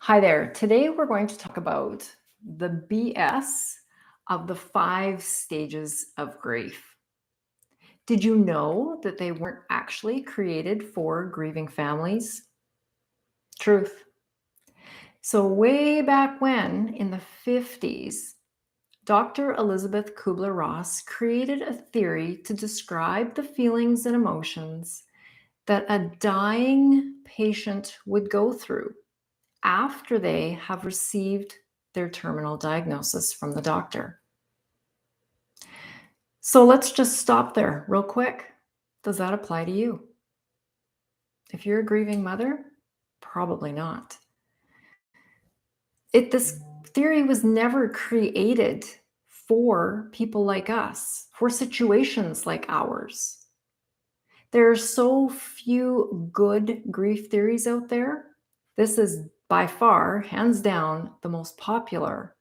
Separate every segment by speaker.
Speaker 1: Hi there. Today we're going to talk about the BS of the 5 stages of grief. Did you know that they weren't actually created for grieving families? Truth. So, way back when, in the 50s, Dr. Elizabeth Kubler-Ross created a theory to describe the feelings and emotions that a dying patient would go through after they have received their terminal diagnosis from the doctor. So let's just stop there real quick. Does that apply to you? If you're a grieving mother, probably not. This theory was never created for people like us, for situations like ours. There are so few good grief theories out there. This is by far, hands down, the most popular.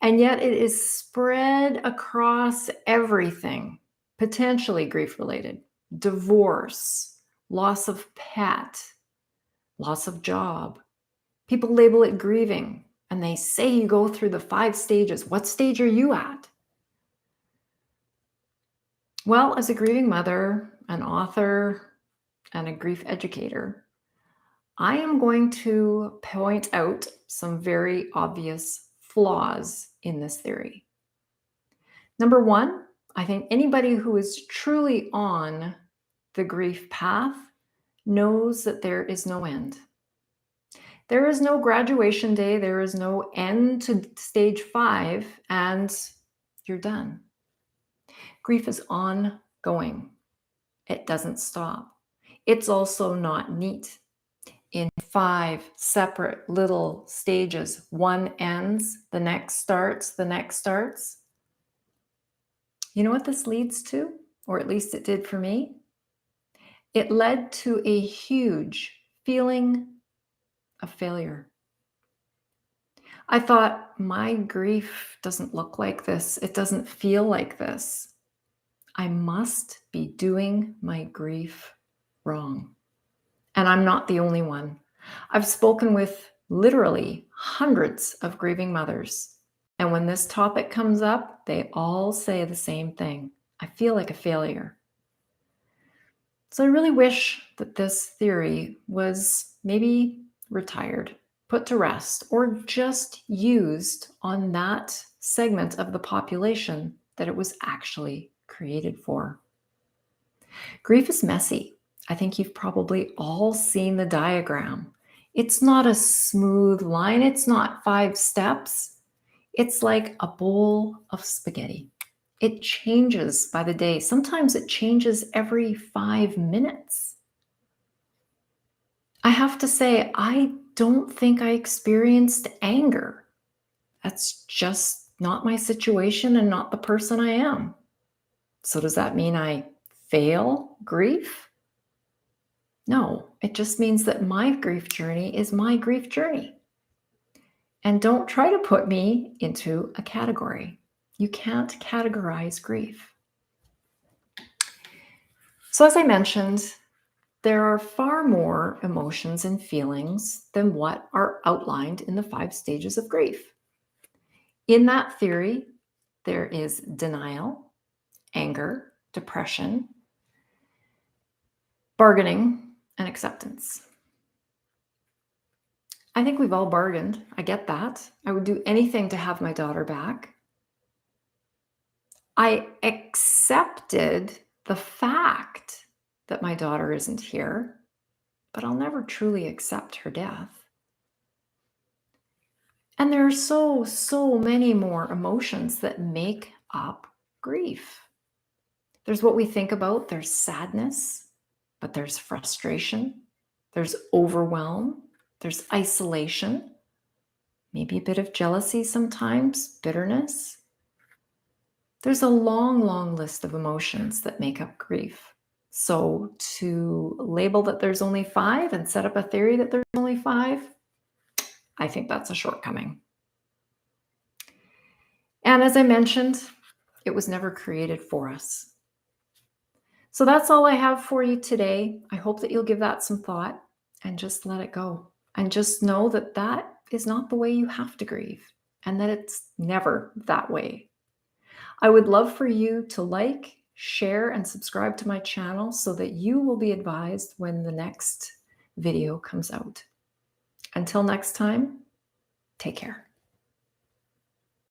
Speaker 1: And yet it is spread across everything, potentially grief related: divorce, loss of pet, loss of job. People label it grieving and they say you go through the 5 stages. What stage are you at? Well, as a grieving mother, an author, and a grief educator, I am going to point out some very obvious flaws in this theory. Number one, I think anybody who is truly on the grief path knows that there is no end. There is no graduation day. There is no end to stage 5 and you're done. Grief is ongoing. It doesn't stop. It's also not neat. In 5 separate little stages, one ends, the next starts, the next starts. You know what this leads to? Or at least it did for me? It led to a huge feeling of failure. I thought, my grief doesn't look like this. It doesn't feel like this. I must be doing my grief wrong. And I'm not the only one. I've spoken with literally hundreds of grieving mothers. And when this topic comes up, they all say the same thing. I feel like a failure. So I really wish that this theory was maybe retired, put to rest, or just used on that segment of the population that it was actually created for. Grief is messy. I think you've probably all seen the diagram. It's not a smooth line. It's not 5 steps. It's like a bowl of spaghetti. It changes by the day. Sometimes it changes every 5 minutes. I have to say, I don't think I experienced anger. That's just not my situation and not the person I am. So does that mean I fail grief? No, it just means that my grief journey is my grief journey. And don't try to put me into a category. You can't categorize grief. So as I mentioned, there are far more emotions and feelings than what are outlined in the 5 stages of grief. In that theory, there is denial, anger, depression, bargaining, and acceptance. I think we've all bargained. I get that. I would do anything to have my daughter back. I accepted the fact that my daughter isn't here, but I'll never truly accept her death. And there are so many more emotions that make up grief. There's what we think about. There's sadness, but there's frustration. There's overwhelm. There's isolation. Maybe a bit of jealousy sometimes, bitterness. There's a long list of emotions that make up grief. So to label that there's only 5 and set up a theory that there's only 5, I think that's a shortcoming. And as I mentioned, it was never created for us. So that's all I have for you today. I hope that you'll give that some thought and just let it go. And just know that that is not the way you have to grieve and that it's never that way. I would love for you to like, share, and subscribe to my channel so that you will be advised when the next video comes out. Until next time, take care.